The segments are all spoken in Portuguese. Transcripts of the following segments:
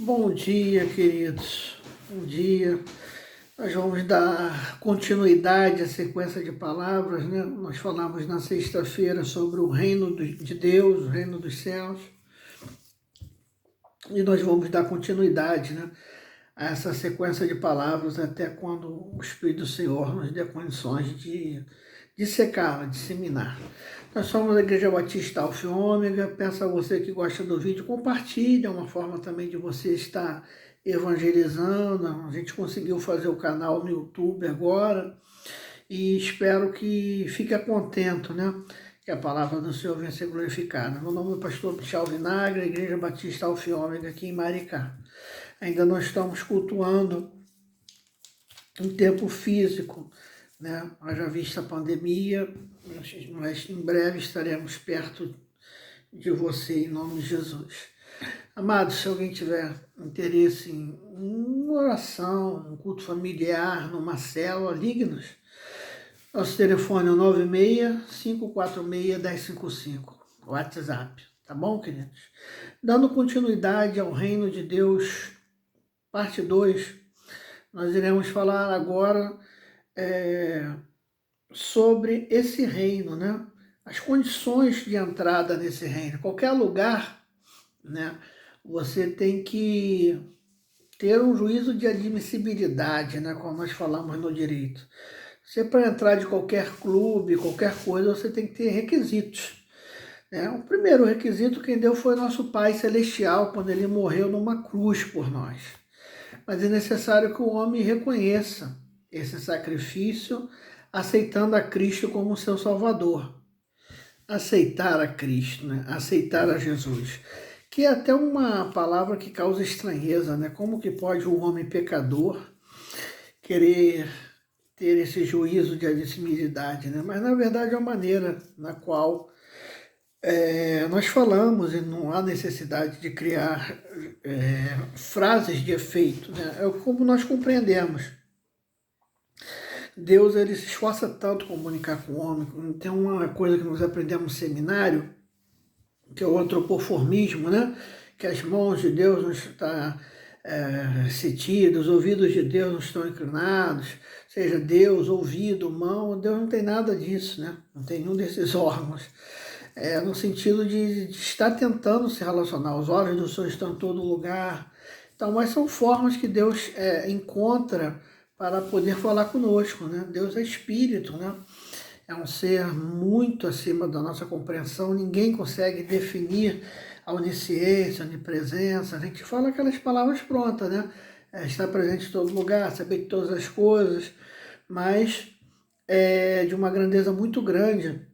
Bom dia, queridos. Bom dia. Nós vamos dar continuidade à sequência de palavras, né? Nós falamos na sexta-feira sobre o reino de Deus, o reino dos céus, e nós vamos dar continuidade, né, a essa sequência de palavras até quando o Espírito do Senhor nos dê condições de dissecar, disseminar. Nós somos a Igreja Batista Alfa e Ômega. Peço a você que gosta do vídeo, compartilhe, é uma forma também de você estar evangelizando. A gente conseguiu fazer o canal no YouTube agora e espero que fique contente, né? Que a palavra do Senhor venha ser glorificada. Meu nome é pastor Michel Vinagre, Igreja Batista Alfa e Ômega aqui em Maricá. Ainda não estamos cultuando em tempo físico, né? Haja vista a pandemia, mas em breve estaremos perto de você, em nome de Jesus. Amados, se alguém tiver interesse em uma oração, um culto familiar, numa célula, ligue-nos. Nosso telefone é o 96-546-1055, WhatsApp, tá bom, queridos? Dando continuidade ao Reino de Deus, parte 2, nós iremos falar agora sobre esse reino, né? As condições de entrada nesse reino. Qualquer lugar, né? Você tem que ter um juízo de admissibilidade, né? Como nós falamos no direito. Você, para entrar de qualquer clube, qualquer coisa, você tem que ter requisitos, né? O primeiro requisito quem deu foi nosso Pai Celestial, quando ele morreu numa cruz por nós. Mas é necessário que o homem reconheça esse sacrifício, aceitando a Cristo como seu Salvador. Aceitar a Cristo, né? Aceitar a Jesus. Que é até uma palavra que causa estranheza, né? Como que pode um homem pecador querer ter esse juízo de admissibilidade, né? Mas na verdade é uma maneira na qual nós falamos e não há necessidade de criar frases de efeito, né? É como nós compreendemos. Deus ele se esforça tanto para comunicar com o homem. Tem uma coisa que nós aprendemos no seminário, que é o antropoformismo, né? Que as mãos de Deus não estão sentidas, os ouvidos de Deus não estão inclinados, seja Deus, ouvido, mão, Deus não tem nada disso, né? Não tem nenhum desses órgãos. No sentido de estar tentando se relacionar. Os olhos do Senhor estão em todo lugar. Então, mas são formas que Deus encontra para poder falar conosco, né? Deus é espírito, né? É um ser muito acima da nossa compreensão. Ninguém consegue definir a onisciência, a onipresença. A gente fala aquelas palavras prontas, né? Estar presente em todo lugar, saber de todas as coisas, mas é de uma grandeza muito grande.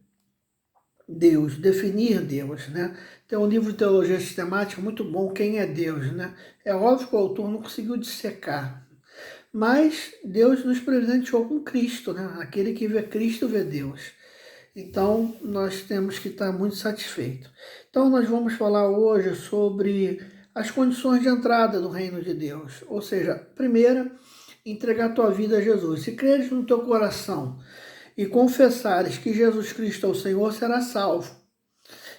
Deus, definir Deus, né? Tem um livro de teologia sistemática muito bom, Quem é Deus, né? É óbvio que o autor não conseguiu dissecar, mas Deus nos presenteou com Cristo, né? Aquele que vê Cristo vê Deus. Então, nós temos que estar muito satisfeitos. Então, nós vamos falar hoje sobre as condições de entrada do reino de Deus. Ou seja, primeira, entregar tua vida a Jesus. Se creres no teu coração e confessares que Jesus Cristo é o Senhor, será salvo.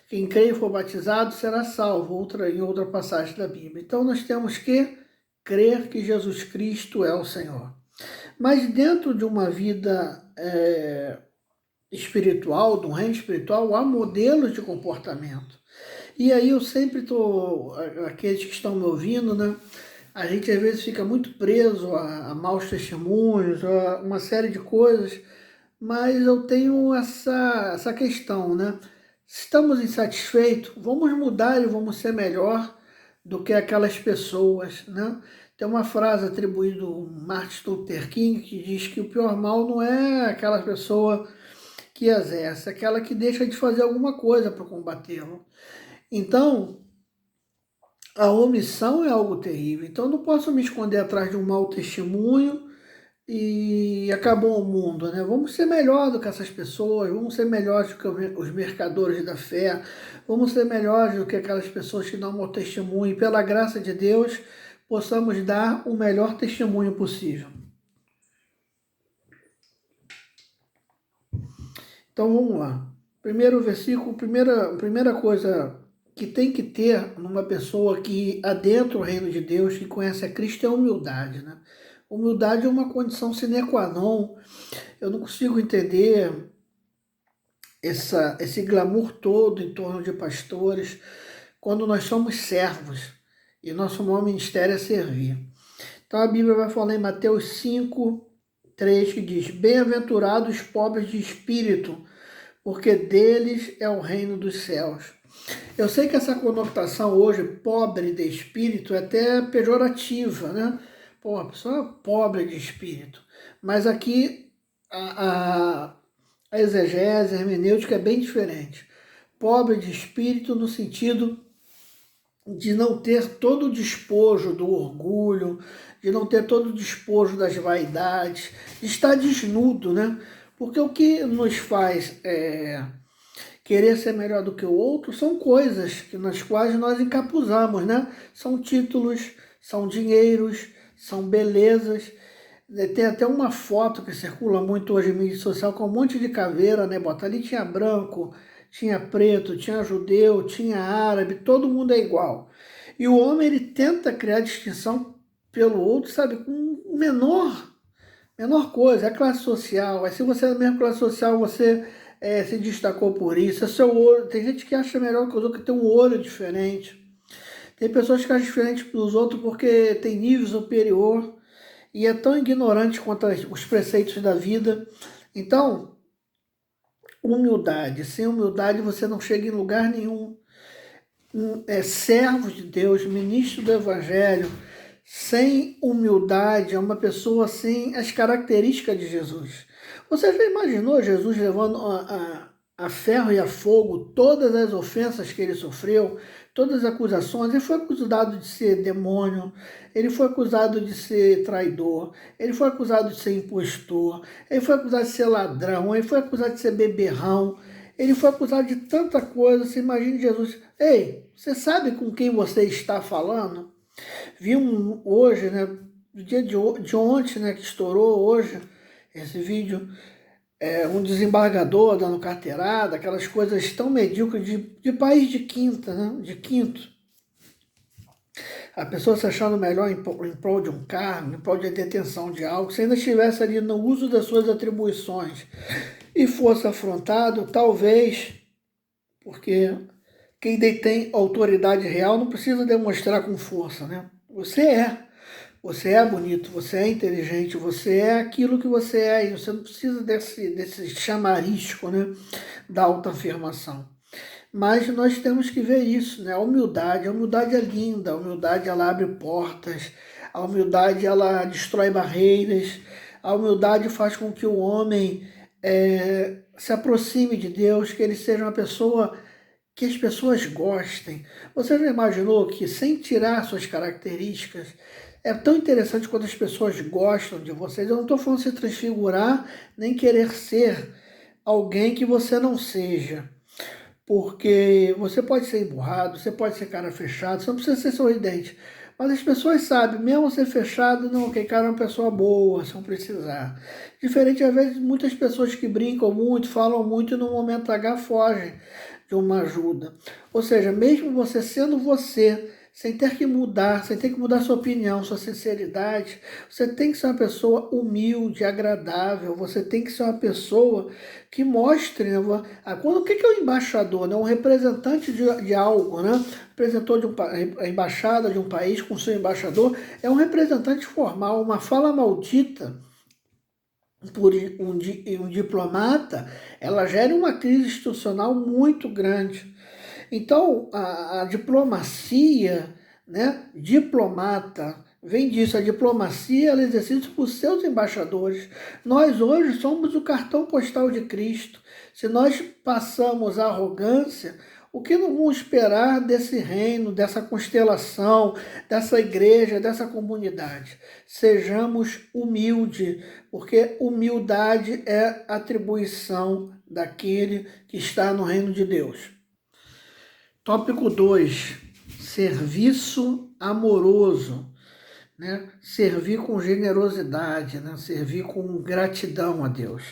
Quem crê e for batizado será salvo, em outra passagem da Bíblia. Então nós temos que crer que Jesus Cristo é o Senhor. Mas dentro de uma vida espiritual, de um reino espiritual, há modelos de comportamento. E aí eu sempre estou, aqueles que estão me ouvindo, né? A gente às vezes fica muito preso a maus testemunhos, a uma série de coisas, mas eu tenho essa questão, né? Se estamos insatisfeitos, vamos mudar e vamos ser melhor do que aquelas pessoas, né? Tem uma frase atribuída a Martin Luther King que diz que o pior mal não é aquela pessoa que exerce, é aquela que deixa de fazer alguma coisa para combatê-lo. Então, a omissão é algo terrível. Então, eu não posso me esconder atrás de um mau testemunho e acabou o mundo, né? Vamos ser melhor do que essas pessoas, vamos ser melhores do que os mercadores da fé, vamos ser melhores do que aquelas pessoas que dão mau testemunho. E pela graça de Deus, possamos dar o melhor testemunho possível. Então vamos lá. Primeiro versículo, primeira coisa que tem que ter numa pessoa que adentra o reino de Deus, que conhece a Cristo, é a humildade, né? Humildade é uma condição sine qua non. Eu não consigo entender esse glamour todo em torno de pastores, quando nós somos servos e nosso maior ministério é servir. Então a Bíblia vai falar em Mateus 5:3 que diz: Bem-aventurados os pobres de espírito, porque deles é o reino dos céus. Eu sei que essa conotação hoje, pobre de espírito, é até pejorativa, né? Pô, a pessoa é pobre de espírito. Mas aqui a exegese, a hermenêutica é bem diferente. Pobre de espírito no sentido de não ter todo o despojo do orgulho, de não ter todo o despojo das vaidades, de estar desnudo, né? Porque o que nos faz querer ser melhor do que o outro são coisas nas quais nós encapuzamos, né? São títulos, são dinheiros, são belezas. Tem até uma foto que circula muito hoje em mídia social com um monte de caveira, né? Bota ali, tinha branco, tinha preto, tinha judeu, tinha árabe, todo mundo é igual. E o homem, ele tenta criar distinção pelo outro, sabe, com menor coisa, é classe social. Aí se você é da mesma classe social, você se destacou por isso, é seu olho. Tem gente que acha melhor que os outros, que tem um olho diferente. Tem pessoas que acham diferente dos outros porque tem nível superior e é tão ignorante quanto os preceitos da vida. Então, humildade. Sem humildade você não chega em lugar nenhum. Servo de Deus, ministro do Evangelho, sem humildade é uma pessoa sem as características de Jesus. Você já imaginou Jesus levando a ferro e a fogo todas as ofensas que ele sofreu, todas as acusações? Ele foi acusado de ser demônio, ele foi acusado de ser traidor, ele foi acusado de ser impostor, ele foi acusado de ser ladrão, ele foi acusado de ser beberrão, ele foi acusado de tanta coisa. Você imagina Jesus: ei, você sabe com quem você está falando? Vi hoje, né, no dia de ontem, né, que estourou hoje, esse vídeo, um desembargador dando carteirada, aquelas coisas tão medíocres de país de quinta, né, de quinto. A pessoa se achando melhor em prol de um cargo, em prol de detenção de algo, se ainda estivesse ali no uso das suas atribuições e fosse afrontado, talvez, porque quem detém autoridade real não precisa demonstrar com força, né? Você é bonito, você é inteligente, você é aquilo que você é, e você não precisa desse chamarisco, né, da autoafirmação. Mas nós temos que ver isso, né? A humildade é linda, a humildade ela abre portas, a humildade ela destrói barreiras, a humildade faz com que o homem se aproxime de Deus, que ele seja uma pessoa que as pessoas gostem. Você já imaginou que, sem tirar suas características, é tão interessante quando as pessoas gostam de vocês? Eu não estou falando de se transfigurar, nem querer ser alguém que você não seja. Porque você pode ser emburrado, você pode ser cara fechado, você não precisa ser sorridente. Mas as pessoas sabem, mesmo ser fechado, não, aquele cara é uma pessoa boa, se não precisar. Diferente, às vezes, muitas pessoas que brincam muito, falam muito e no momento H fogem de uma ajuda. Ou seja, mesmo você sendo você, sem ter que mudar, sem ter que mudar sua opinião, sua sinceridade, você tem que ser uma pessoa humilde, agradável, você tem que ser uma pessoa que mostre, né? O que é o embaixador? Né? Um representante de algo, né? Representou a embaixada de um país com seu embaixador, é um representante formal. Uma fala maldita por um diplomata, ela gera uma crise institucional muito grande. Então, a diplomacia, né, diplomata, vem disso, a diplomacia ela é exercida por seus embaixadores. Nós hoje somos o cartão postal de Cristo. Se nós passamos a arrogância, o que não vamos esperar desse reino, dessa constelação, dessa igreja, dessa comunidade? Sejamos humildes, porque humildade é atribuição daquele que está no reino de Deus. Tópico 2, serviço amoroso, né? Servir com generosidade, né? Servir com gratidão a Deus.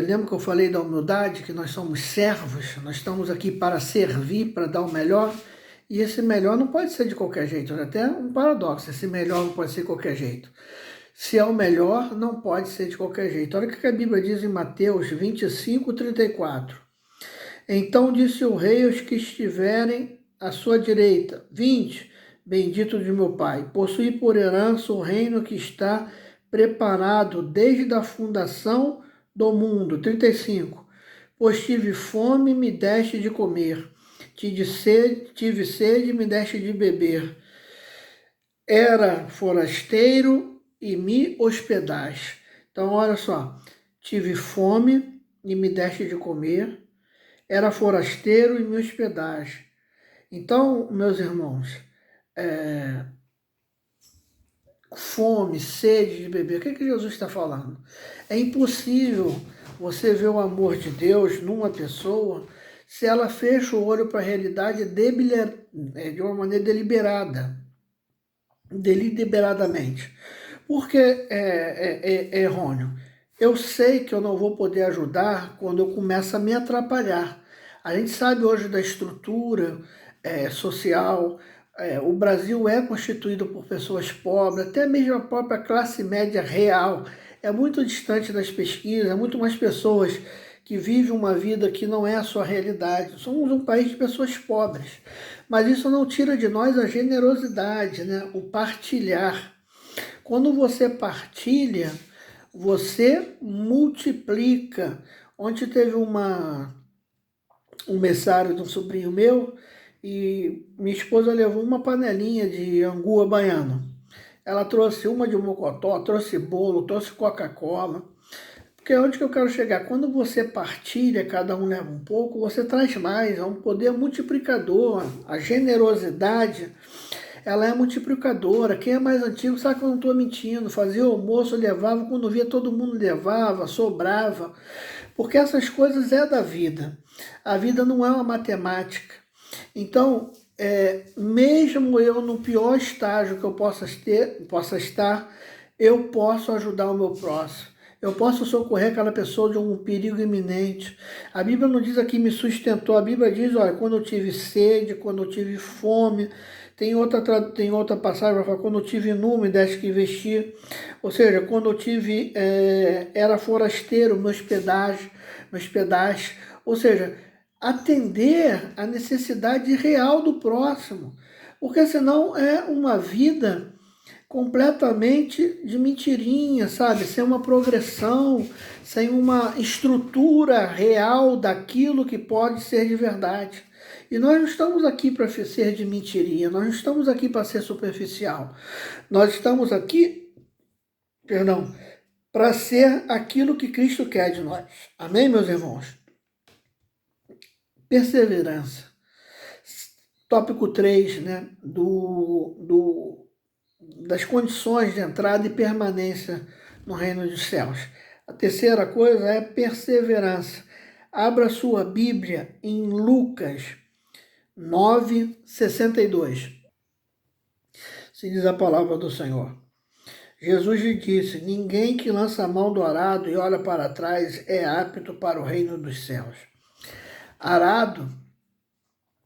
Lembra que eu falei da humildade, que nós somos servos, nós estamos aqui para servir, para dar o melhor, e esse melhor não pode ser de qualquer jeito, é até um paradoxo, esse melhor não pode ser de qualquer jeito. Se é o melhor, não pode ser de qualquer jeito. Olha o que a Bíblia diz em Mateus 25:34. Então disse o rei aos que estiverem à sua direita: Vinde, bendito de meu Pai, possuí por herança o reino que está preparado desde a fundação do mundo. 35. Pois tive fome e me deste de comer, tive sede e me deste de beber. Era forasteiro e me hospedaste. Então, olha só, tive fome e me deste de comer, era forasteiro e me hospedaste. Então, meus irmãos, fome, sede de beber, o que Jesus está falando? É impossível você ver o amor de Deus numa pessoa se ela fecha o olho para a realidade de uma maneira deliberadamente. Porque é errôneo. Eu sei que eu não vou poder ajudar quando eu começo a me atrapalhar. A gente sabe hoje da estrutura social. O Brasil é constituído por pessoas pobres, até mesmo a própria classe média real é muito distante das pesquisas, é muito mais pessoas que vivem uma vida que não é a sua realidade. Somos um país de pessoas pobres, mas isso não tira de nós a generosidade, né? O partilhar. Quando você partilha, você multiplica. Ontem teve um mensário de um sobrinho meu e minha esposa levou uma panelinha de angu baiano. Ela trouxe uma de mocotó, trouxe bolo, trouxe Coca-Cola. Porque é onde que eu quero chegar? Quando você partilha, cada um leva um pouco, você traz mais, é um poder multiplicador. A generosidade, ela é multiplicadora. Quem é mais antigo sabe que eu não estou mentindo. Fazia o almoço, levava, quando via todo mundo levava, sobrava. Porque essas coisas é da vida. A vida não é uma matemática. Então, mesmo eu no pior estágio que eu possa estar, eu posso ajudar o meu próximo. Eu posso socorrer aquela pessoa de um perigo iminente. A Bíblia não diz aqui me sustentou. A Bíblia diz, olha, quando eu tive sede, quando eu tive fome. Tem outra passagem para falar, quando eu tive nu, me deste que vestir. Ou seja, quando eu tive, era forasteiro, me hospedaste. Ou seja, atender a necessidade real do próximo. Porque senão é uma vida completamente de mentirinha, sabe? Sem uma progressão, sem uma estrutura real daquilo que pode ser de verdade. E nós não estamos aqui para ser de mentirinha, nós não estamos aqui para ser superficial. Nós estamos aqui, para ser aquilo que Cristo quer de nós. Amém, meus irmãos? Perseverança. Tópico 3, né, das condições de entrada e permanência no reino dos céus. A terceira coisa é perseverança. Abra sua Bíblia em Lucas 9:62. Se diz a palavra do Senhor. Jesus lhe disse: ninguém que lança a mão do arado e olha para trás é apto para o reino dos céus. Arado,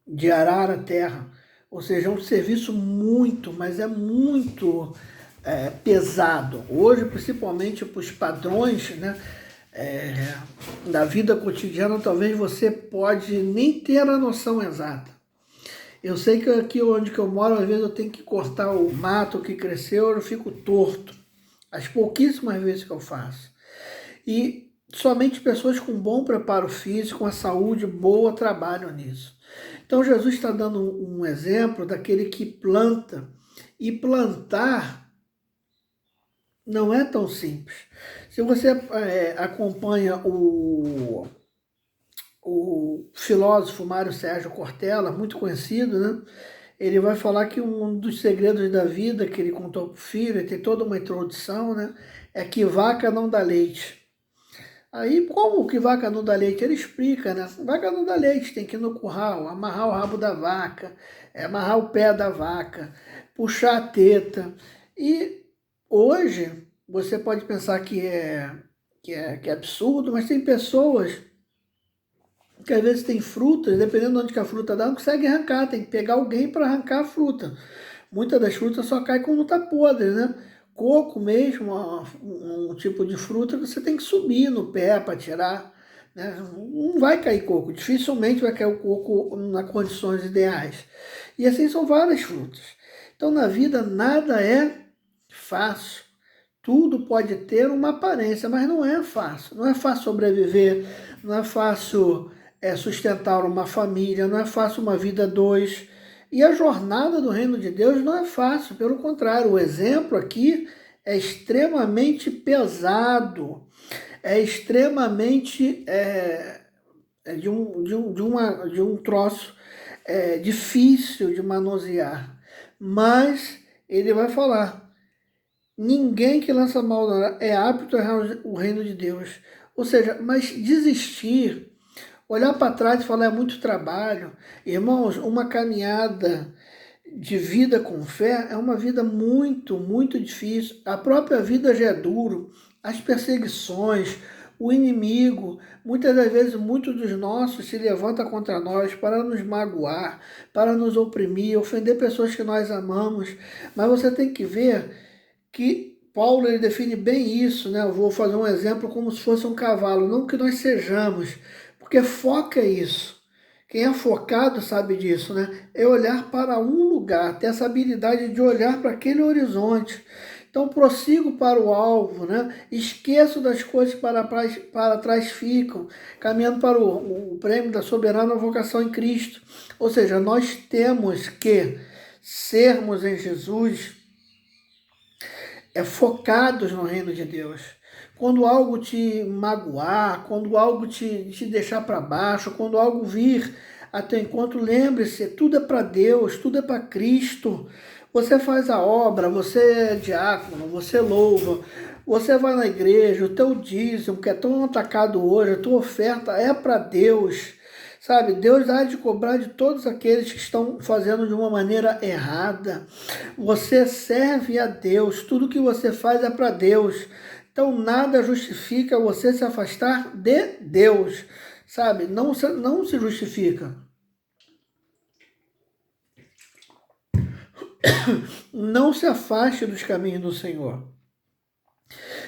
de arar a terra, ou seja, é um serviço muito, mas é muito pesado. Hoje, principalmente para os padrões, né, da vida cotidiana, talvez você pode nem ter a noção exata. Eu sei que aqui onde eu moro, às vezes eu tenho que cortar o mato que cresceu, eu fico torto. As pouquíssimas vezes que eu faço. E somente pessoas com bom preparo físico, com a saúde boa, trabalham nisso. Então Jesus está dando um exemplo daquele que planta. E plantar não é tão simples. Se você acompanha o filósofo Mário Sérgio Cortella, muito conhecido, né? Ele vai falar que um dos segredos da vida que ele contou para o filho, ele tem toda uma introdução, né? É que vaca não dá leite. Aí, como que vaca não dá leite? Ele explica, né? Vaca não dá leite, tem que ir no curral, amarrar o rabo da vaca, amarrar o pé da vaca, puxar a teta. E hoje, você pode pensar que que é absurdo, mas tem pessoas que às vezes tem frutas, dependendo de onde que a fruta dá, não consegue arrancar, tem que pegar alguém para arrancar a fruta. Muitas das frutas só caem quando está podre, né? Coco mesmo, um tipo de fruta, você tem que subir no pé para tirar, né? Não vai cair coco, dificilmente vai cair o coco nas condições ideais. E assim são várias frutas. Então na vida nada é fácil. Tudo pode ter uma aparência, mas não é fácil. Não é fácil sobreviver, não é fácil sustentar uma família, não é fácil uma vida a dois. E a jornada do reino de Deus não é fácil, pelo contrário, o exemplo aqui é extremamente pesado, é extremamente de um troço difícil de manusear. Mas ele vai falar. Ninguém que lança mal é apto a errar o reino de Deus. Ou seja, mas desistir, olhar para trás e falar é muito trabalho. Irmãos, uma caminhada de vida com fé é uma vida muito, muito difícil. A própria vida já é duro. As perseguições, o inimigo, muitas das vezes muitos dos nossos se levanta contra nós para nos magoar, para nos oprimir, ofender pessoas que nós amamos. Mas você tem que ver que Paulo ele define bem isso, né? Eu vou fazer um exemplo como se fosse um cavalo, não que nós sejamos, porque foca isso. Quem é focado sabe disso, né? É olhar para um lugar, ter essa habilidade de olhar para aquele horizonte. Então prossigo para o alvo, né? Esqueço das coisas para trás ficam, caminhando para o prêmio da soberana vocação em Cristo. Ou seja, nós temos que sermos em Jesus focados no reino de Deus. Quando algo te magoar, quando algo te deixar para baixo, quando algo vir a teu encontro, lembre-se, tudo é para Deus, tudo é para Cristo. Você faz a obra, você é diácono, você louva, você vai na igreja, o teu dízimo, que é tão atacado hoje, a tua oferta é para Deus. Sabe, Deus há de cobrar de todos aqueles que estão fazendo de uma maneira errada. Você serve a Deus, tudo que você faz é para Deus. Então nada justifica você se afastar de Deus, sabe? Não se justifica. Não se afaste dos caminhos do Senhor.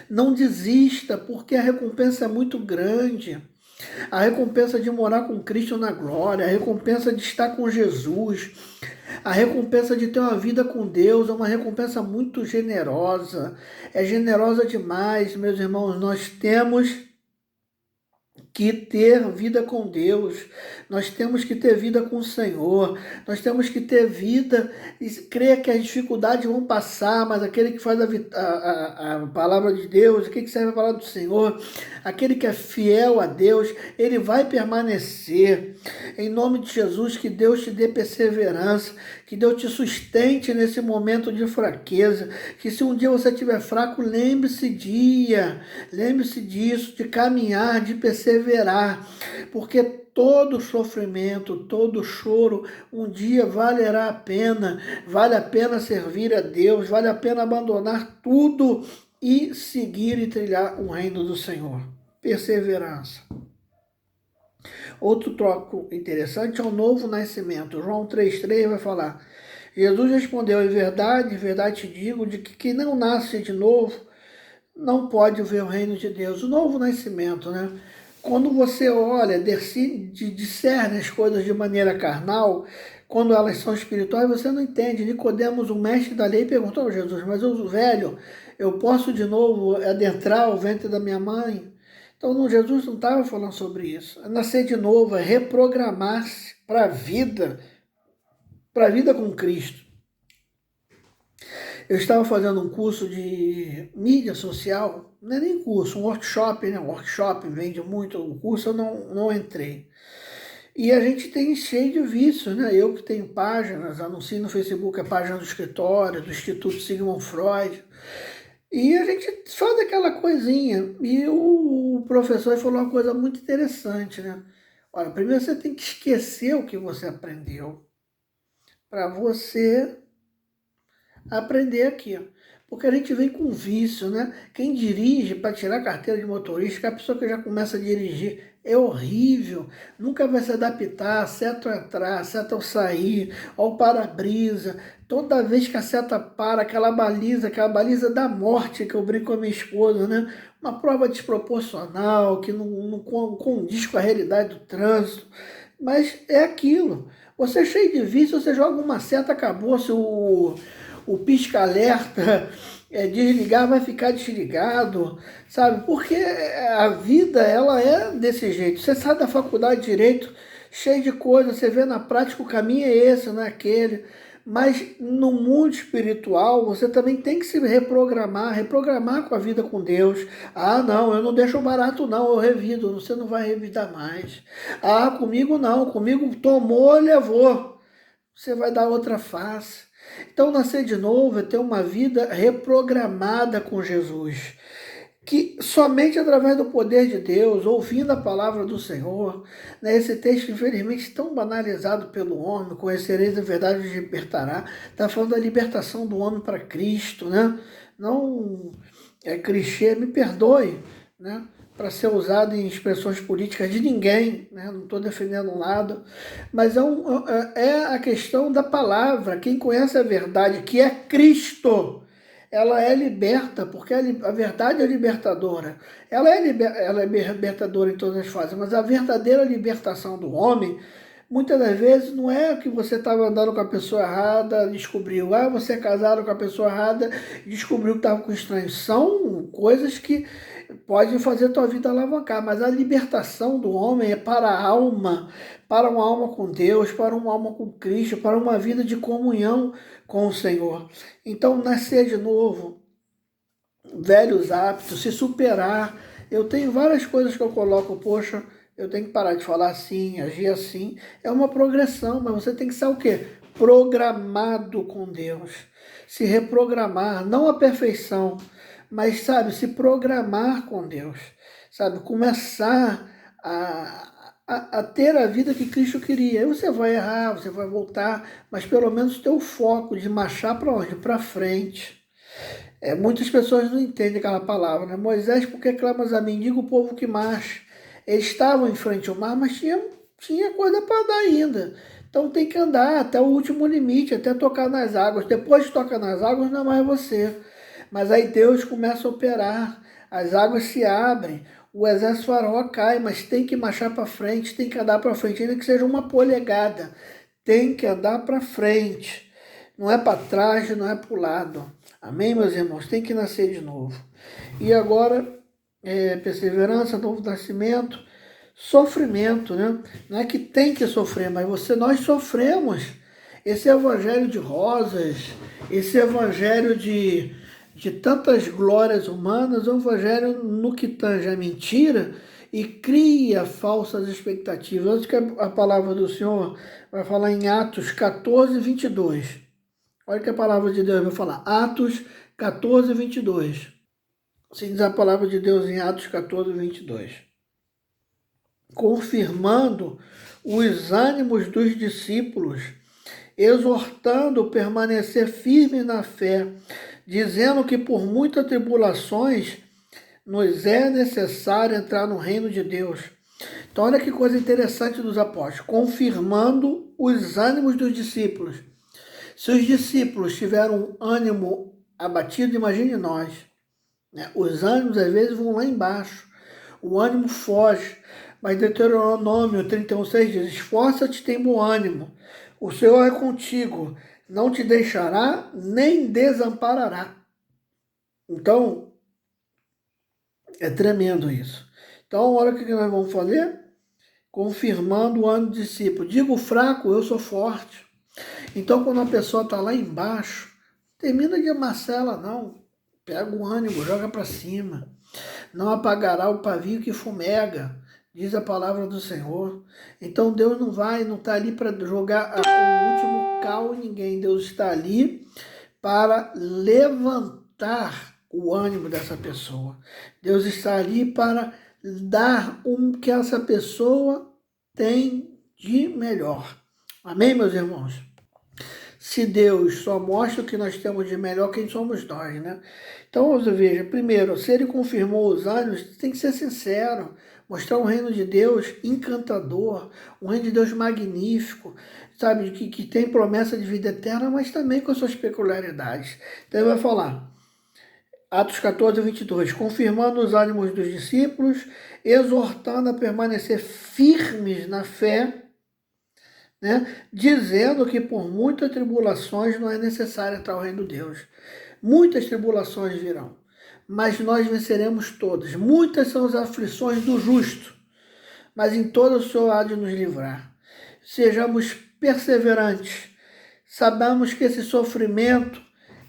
Não desista, porque a recompensa é muito grande. A recompensa de morar com Cristo na glória, a recompensa de estar com Jesus, a recompensa de ter uma vida com Deus é uma recompensa muito generosa. É generosa demais, meus irmãos. Nós temos que ter vida com Deus, nós temos que ter vida com o Senhor, nós temos que ter vida e crer que as dificuldades vão passar, mas aquele que faz a palavra de Deus, aquele que serve a palavra do Senhor, aquele que é fiel a Deus, ele vai permanecer. Em nome de Jesus, que Deus te dê perseverança, que Deus te sustente nesse momento de fraqueza, que se um dia você estiver fraco, lembre-se disso, de caminhar, de perseverar, porque todo sofrimento, todo choro, um dia valerá a pena, vale a pena servir a Deus, vale a pena abandonar tudo e seguir e trilhar o reino do Senhor. Perseverança. Outro tópico interessante é o novo nascimento. João 3,3 vai falar: Jesus respondeu, em verdade te digo, de que quem não nasce de novo não pode ver o reino de Deus. O novo nascimento, né? Quando você olha, discerne as coisas de maneira carnal, quando elas são espirituais, você não entende. Nicodemos, o mestre da lei, perguntou a Jesus: mas eu, velho, eu posso de novo adentrar o ventre da minha mãe? Então, Jesus não estava falando sobre isso. É nascer de novo, é reprogramar-se para a vida com Cristo. Eu estava fazendo um curso de mídia social, não é nem curso, um workshop, né? Workshop vende muito, o curso eu não entrei. E a gente tem cheio de vícios, né? Eu que tenho páginas, anuncio no Facebook a página do escritório, do Instituto Sigmund Freud. E a gente faz aquela coisinha. E o professor falou uma coisa muito interessante, né? Olha, primeiro você tem que esquecer o que você aprendeu para você aprender aqui. Porque a gente vem com vício, né? Quem dirige para tirar a carteira de motorista, que é a pessoa que já começa a dirigir, é horrível. Nunca vai se adaptar, seta ao entrar, seta ao sair, ao para-brisa. Toda vez que a seta para, aquela baliza da morte que eu brinco com a minha esposa, né? Uma prova desproporcional, que não condiz com a realidade do trânsito. Mas é aquilo. Você é cheio de vício, você joga uma seta, acabou. Se o pisca-alerta desligar, vai ficar desligado, sabe? Porque a vida, ela é desse jeito. Você sai da faculdade de Direito, cheio de coisa, você vê na prática o caminho é esse, não é aquele. Mas no mundo espiritual, você também tem que se reprogramar com a vida com Deus. Ah, não, eu não deixo barato não, eu revido. Você não vai revidar mais. Ah, comigo não, comigo tomou, levou. Você vai dar outra face. Então, nascer de novo é ter uma vida reprogramada com Jesus, que somente através do poder de Deus, ouvindo a palavra do Senhor, né, esse texto, infelizmente, tão banalizado pelo homem, conhecereis a verdade e libertará, está falando da libertação do homem para Cristo, né? Não é clichê, me perdoe, né? Para ser usado em expressões políticas de ninguém, né? Não estou defendendo um lado, mas é a questão da palavra. Quem conhece a verdade, que é Cristo, ela é liberta, porque a verdade é libertadora. Ela é libertadora em todas as fases, mas a verdadeira libertação do homem, muitas das vezes, não é que você estava andando com a pessoa errada, descobriu. Ah, você é casado com a pessoa errada, descobriu que estava com estranho. São coisas que podem fazer a tua vida alavancar, mas a libertação do homem é para a alma, para uma alma com Deus, para uma alma com Cristo, para uma vida de comunhão com o Senhor. Então, nascer de novo, velhos hábitos, se superar. Eu tenho várias coisas que eu coloco, poxa, eu tenho que parar de falar assim, agir assim. É uma progressão, mas você tem que ser o quê? Programado com Deus. Se reprogramar, não a perfeição, mas, sabe, se programar com Deus. Sabe, começar a ter a vida que Cristo queria. Aí você vai errar, você vai voltar, mas pelo menos ter o foco de marchar para onde? Para frente. Muitas pessoas não entendem aquela palavra, né? Moisés, por que clamas a mim? Diga o povo que marche. Eles estavam em frente ao mar, mas tinha coisa para dar ainda. Então tem que andar até o último limite, até tocar nas águas. Depois de tocar nas águas, não é mais você. Mas aí Deus começa a operar, as águas se abrem, o exército faraó cai, mas tem que marchar para frente, tem que andar para frente, ainda que seja uma polegada. Tem que andar para frente. Não é para trás, não é para o lado. Amém, meus irmãos? Tem que nascer de novo. E agora, perseverança, novo nascimento, sofrimento, né? Não é que tem que sofrer, mas nós sofremos. Esse evangelho de rosas, esse evangelho de tantas glórias humanas, é um evangelho no que tange a mentira e cria falsas expectativas. Antes que a palavra do Senhor vai falar em Atos 14, 22. Olha que a palavra de Deus vai falar. Atos 14, 22. Assim diz a palavra de Deus em Atos 14, 22. Confirmando os ânimos dos discípulos, exortando a permanecer firme na fé, dizendo que por muitas tribulações nos é necessário entrar no reino de Deus. Então olha que coisa interessante dos apóstolos, confirmando os ânimos dos discípulos. Se os discípulos tiveram um ânimo abatido, imagine nós. Né? Os ânimos às vezes vão lá embaixo, o ânimo foge. Mas Deuteronômio 31,6 diz, esforça-te, tem bom ânimo, o Senhor é contigo, não te deixará nem desamparará. Então, é tremendo isso. Então, olha o que nós vamos fazer? Confirmando o ânimo do discípulo. Digo fraco, eu sou forte. Então, quando a pessoa está lá embaixo, termina de amassar ela, não. Pega o ânimo, joga para cima. Não apagará o pavio que fumega, diz a palavra do Senhor. Então, Deus não está ali para jogar o último cal em ninguém. Deus está ali para levantar o ânimo dessa pessoa. Deus está ali para dar o que essa pessoa tem de melhor. Amém, meus irmãos? se Deus só mostra o que nós temos de melhor, quem somos nós, né? Então, você veja, primeiro, se ele confirmou os ânimos, tem que ser sincero, mostrar um reino de Deus encantador, um reino de Deus magnífico, sabe, que tem promessa de vida eterna, mas também com as suas peculiaridades. Então ele vai falar, Atos 14, 22, confirmando os ânimos dos discípulos, exortando a permanecer firmes na fé, né? Dizendo que por muitas tribulações não é necessário entrar ao reino de Deus. Muitas tribulações virão, mas nós venceremos todas. Muitas são as aflições do justo, mas em todas o Senhor há de nos livrar. Sejamos perseverantes. Sabemos que esse sofrimento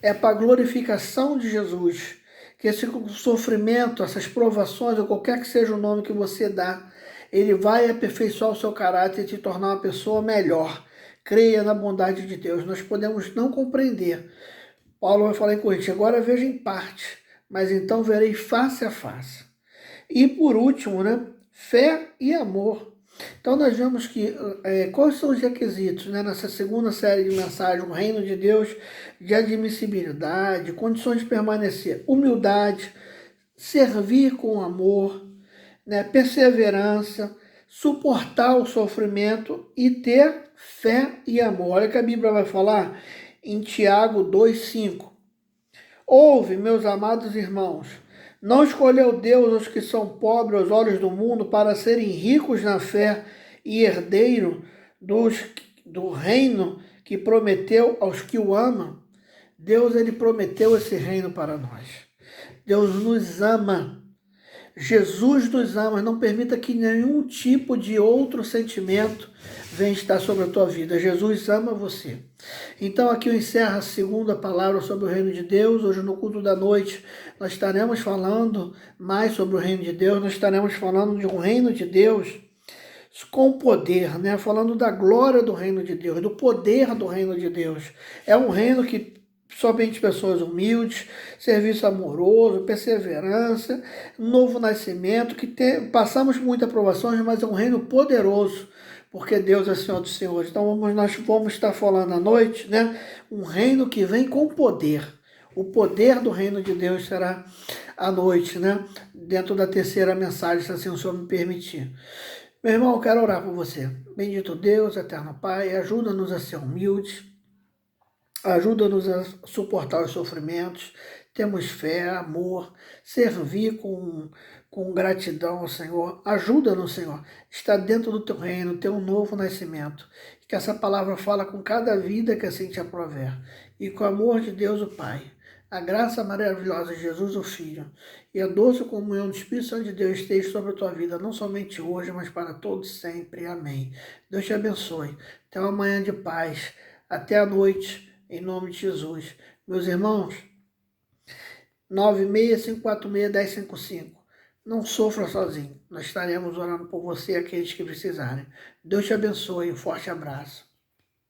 é para a glorificação de Jesus, que esse sofrimento, essas provações, ou qualquer que seja o nome que você dá, ele vai aperfeiçoar o seu caráter e te tornar uma pessoa melhor. Creia na bondade de Deus. Nós podemos não compreender. Paulo vai falar em Coríntios, agora vejo em parte, mas então verei face a face. E por último, né, fé e amor. Então nós vemos que quais são os requisitos, né, nessa segunda série de mensagens, o reino de Deus, de admissibilidade, condições de permanecer, humildade, servir com amor, né, perseverança, suportar o sofrimento e ter fé e amor. Olha que a Bíblia vai falar em Tiago 2,5. Ouve, meus amados irmãos, não escolheu Deus os que são pobres aos olhos do mundo para serem ricos na fé e herdeiro do reino que prometeu aos que o amam? Deus, ele prometeu esse reino para nós. Deus nos ama. Jesus nos ama. Não permita que nenhum tipo de outro sentimento venha estar sobre a tua vida. Jesus ama você. Então aqui eu encerro a segunda palavra sobre o reino de Deus. Hoje no culto da noite nós estaremos falando mais sobre o reino de Deus. Nós estaremos falando de um reino de Deus com poder, né? Falando da glória do reino de Deus, do poder do reino de Deus. É um reino que somente pessoas humildes, serviço amoroso, perseverança, novo nascimento, passamos muitas provações, mas é um reino poderoso, porque Deus é Senhor dos Senhores. Então nós vamos estar falando à noite, né? Um reino que vem com poder. O poder do reino de Deus será à noite, né? Dentro da terceira mensagem, se assim o Senhor me permitir. Meu irmão, eu quero orar por você. Bendito Deus, eterno Pai, ajuda-nos a ser humildes, ajuda-nos a suportar os sofrimentos, temos fé, amor, servir com gratidão ao Senhor. Ajuda-nos, Senhor, está dentro do teu reino, ter um novo nascimento. Que essa palavra fala com cada vida que assim te aprover. E com o amor de Deus, o Pai, a graça maravilhosa de Jesus, o Filho, e a doce comunhão do Espírito Santo de Deus esteja sobre a tua vida, não somente hoje, mas para todos sempre. Amém. Deus te abençoe. Até uma manhã de paz. Até a noite. Em nome de Jesus. Meus irmãos, 965461055. Não sofra sozinho. Nós estaremos orando por você e aqueles que precisarem. Deus te abençoe. Um forte abraço.